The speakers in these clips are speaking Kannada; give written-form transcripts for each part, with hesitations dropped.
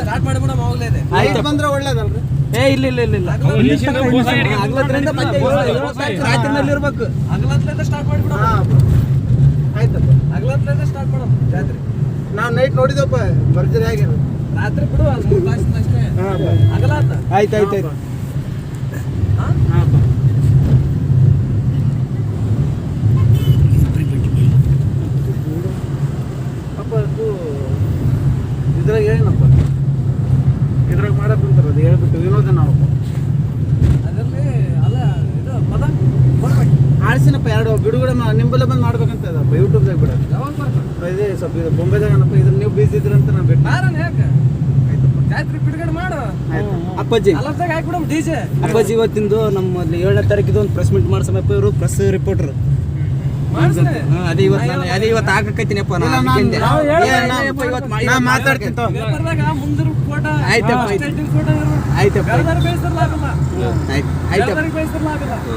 ಸ್ಟಾರ್ಟ್ ಮಾಡಿಬಿಡೋಣ ಹೋಗ್ಲೇದೆ ನೈಟ್ ಬಂದ್ರೆ ಒಳ್ಳೇದಲ್ರಿ. ಇಲ್ಲ ಹಗಲತ್ರಿಂದ ಮತ್ತೆ ರಾತ್ರಿನಲ್ಲಿ ಇರ್ಬೇಕು. ಹಗಲತ್ಲಿಂದ ಸ್ಟಾರ್ಟ್ ಮಾಡಿಬಿಡೋಣ. ಆಯ್ತಪ್ಪ, ಹಗಲತ್ಲಿಂದ ಸ್ಟಾರ್ಟ್ ಮಾಡೋಣ ಜಾತ್ರೆ. ನಾವು ನೈಟ್ ನೋಡಿದಪ್ಪ, ಭರ್ಜರಿ ಆಗ್ಯಾರ. ರಾತ್ರಿ ಬಿಡು, ಅದು 3 ತಾಸಿಂದ ಅಷ್ಟೇ. ಹಗಲಾತ ಆಯ್ತು. ಅಪ್ಪ ಅದು ಇದ್ರಾಗ ಏನಪ್ಪ, ಇದ್ರಾಗ ಮಾಡಕ್ ಕುಂತಾರ, ಅದು ಹೇಳ್ಬಿಟ್ಟು ವಿನೋದ ನಾವು ಅದರಲ್ಲಿ ಅಲ್ಲ ಇದು ಪದ ಬರ್ಬೇಕು. ಆಳ್ಸಿನಪ್ಪ 2 ಬಿಡುಗಡೆ ನಿಂಬಲ್ಲ ಬಂದು ಮಾಡ್ಬೇಕಂತ ಅದಪ್ಪ ಯೂಟ್ಯೂಬ್ದಾಗ ಬಿಡ. ಯಾವಾಗ ಬರ್ಬೇಕು? ಇದೇ ಸ್ವಲ್ಪ ಇದು ಬೊಂಬೆದಾಗನಪ್ಪ, ಇದ್ರ ನೀವು ಬೀಸಿ ಇದ್ರಂತ ನಾವು ಬಿಟ್ಟು. ಬಾರಣ ಯಾಕೆ ಆಯ್ತಪ್ಪ, ಜಾತ್ರೆ ಬಿಡುಗಡೆ ಮಾಡು. ಅಪ್ಪಾಜಿ ಅಲ್ಲದಾಗ ಹಾಕ್ಬಿಡಮ್ DJ. ಅಪ್ಪಾಜಿ ಇವತ್ತಿಂದು ನಮ್ಮ 7ನೇ ತಾರೀಕಿದು ಒಂದು ಪ್ರೆಸ್ ಮೀಟ್ ಮಾಡ್ಸಮಪ್ಪ. ಇವರು ಪ್ರೆಸ್ ರಿಪೋರ್ಟರ್. ಅದೇ ಇವತ್ತು ಹಾಕಕತ್ತೀನಪ್ಪ. ನಾ ಮಾತಾಡ್ತೀನಿ. ಪೇಪರ್ದಾಗ ಮುಂದಿನ ಫೋಟೋ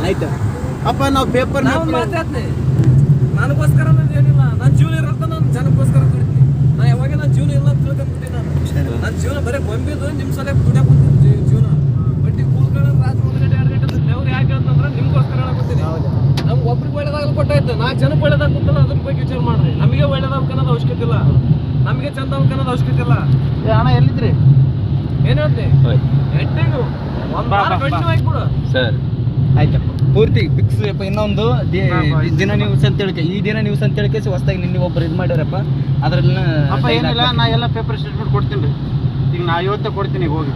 ಆಯ್ತಪ್ಪ. ಅಪ್ಪ ನಾವು ಪೇಪರ್ ಮಾತಾಡ್ತೀನಿ. ನನಗೋಸ್ಕರ ಏನಿಲ್ಲ, ನನ್ನ ಜೀವನ ಇರತ್ತ, ನಾನು ಜನಕ್ಕೋಸ್ಕರ ದುಡಿತೀನಿ. ನಾ ಯಾವಾಗ ನನ್ನ ಜೀವನ ಇಲ್ಲ ಅಂತ ತಿಳ್ಕೊಂಡ್ಬಿಟ್ಟಿನಿ. ನನ್ನ ಜೀವನ ಬರೀ ಗೊಂಬಿದ್ದು ನಿಮ್ಮ ಸಲ ದುಡ್ಯಾಕ ಕೂತೀನಿ. ಜೀವನ ಬಟ್ಟಿ ಕೂಲ್ಗಳ ರಾತ್ರಿ 1 ಗಂಟೆ 2 ಗಂಟೆ ದೇವ್ರು ಯಾಕೆ ಅಂತಂದ್ರೆ ನಿಮ್ಗೋಸ್ಕರ ಹೇಳಕತ್ತೀನಿ. ನಮ್ಗೆ ಒಬ್ರಿಗೆ ಒಳ್ಳೇದಾಗಲು ಕೊಟ್ಟಾಯ್ತು, 4 ಜನಕ್ಕೆ ಒಳ್ಳೇದಾಗ ಕೂತಲ್ಲ, ಅದ್ರ ಬಗ್ಗೆ ವಿಚಾರ ಮಾಡ್ರಿ. ನಮಗೆ ಒಳ್ಳೇದಾಗನ್ನೋದು ಅವಶ್ಯಕತೆ ಇಲ್ಲ, ನಮಗೆ ಚಂದ ಅನ್ನೋದು ಅವಶ್ಯಕತೆ ಇಲ್ಲ. ಅಣ್ಣ ಎಲ್ಲಿದ್ರಿ? ಏನ್ ಹೇಳ್ತಿ ಹೆಟ್ಟಿಗೂ ಒಂದು ವಾರ ಕಂಟಿನ್ಯೂ ಆಗಿಬಿಡು ಸರ್. ಆಯ್ತಪ್ಪ, ಪೂರ್ತಿ ಫಿಕ್ಸ್. ಇನ್ನೊಂದು ದಿನ ನ್ಯೂಸ್ ಅಂತ ಹೇಳಿಕೆ, ಈ ದಿನ ನ್ಯೂಸ್ ಅಂತ ಹೇಳಿಕೆ ಹೊಸದಾಗಿ ನಿನ್ನೆ ಒಬ್ಬರು ಇದು ಮಾಡ್ಯಾರಪ್ಪ. ಅದ್ರಲ್ಲ ಅಪ್ಪ ಏನಿಲ್ಲ, ನಾ ಎಲ್ಲ ಪೇಪರ್ ಸ್ಟೇಟ್ಮೆಂಟ್ ಕೊಡ್ತೀನಿ ರೀ. ಈಗ ನಾ ಇವತ್ತೇ ಕೊಡ್ತೀನಿ, ಈಗ ಹೋಗಿ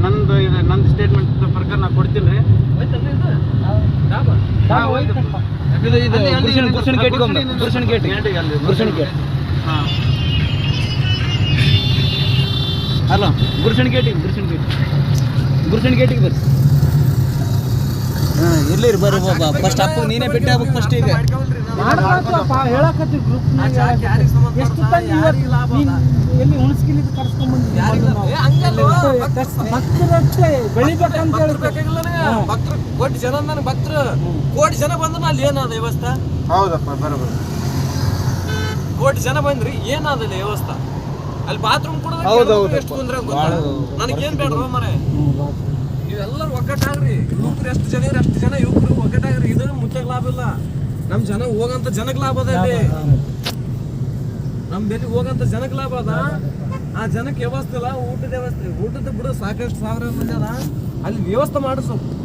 ನಂದು ಸ್ಟೇಟ್ಮೆಂಟ್ ಪ್ರಕಾರ ನಾ ಕೊಡ್ತೀನಿ ರೀ. ಗುರ್ಷನ್ ಗೇಟ್ ಹಾಂ, ಅಲ್ಲ ಗುರ್ಷನ್ ಗೇಟಿಗೆ ಬರ್ರಿ. ಎಲ್ಲಿರಿ ಬರ್ರಿ ಫಸ್ಟ್ ಅಪ್ಪ ನೀನೇ ಭೇಟಿ ಆಗ್ಬೇಕು ಫಸ್ಟ್. ಈಗ ಎಲ್ಲಿ ಉಣಿಸ್ಕಿಲಿದ್ದು ಕರ್ಸ್ಕೊಂಡ್ಬಂದಿದ್ದೆ ಭಕ್ತರು ಕೋಟಿ ಜನ. ನನ್ನ ಭಕ್ತರು ಕೋಟಿ ಜನ ಬಂದ್ರೆ ಅಲ್ಲಿ ಏನಾದ ವ್ಯವಸ್ಥೆ? ಹೌದಪ್ಪ, ಬರೋಬರ್. ಕೋಟಿ ಜನ ಬಂದ್ರಿ ಏನಾದಲ್ಲ ವ್ಯವಸ್ಥೆ? ಅಲ್ಲಿ ಬಾತ್ರೂಮ್ ಕೂಡ ಎಷ್ಟು ತೊಂದ್ರೆ ನನಗೇನ್ ಬೇಡ ಮರೆ. ನೀವೆಲ್ಲರೂ ಒಗ್ಗಟ್ಟಾಗ್ರಿ. ಯುವಕರು ಎಷ್ಟು ಜನ ಇವ್ರು ಅಷ್ಟು ಜನ ಯುವಕರು ಒಗ್ಗಟ್ಟಾಗ್ರಿ. ಇದು ಮುಖ್ಯ ಲಾಭ ಇಲ್ಲ, ನಮ್ ಜನ ಹೋಗಂತ ಜನಕ್ಕೆ ಲಾಭ ಅದ. ಇಲ್ಲಿ ನಮ್ ಬೆಲೆ ಹೋಗಂತ ಜನಕ್ಕೆ ಲಾಭ ಅದ. ಆ ಜನಕ್ಕೆ ವ್ಯವಸ್ಥೆ ಇಲ್ಲ, ಊಟದ ವ್ಯವಸ್ಥೆ. ಊಟದ ಬಿಡು ಸಾಕಷ್ಟು 1000 ಮಂದಿ ಅದ, ಅಲ್ಲಿ ವ್ಯವಸ್ಥೆ ಮಾಡಿಸು.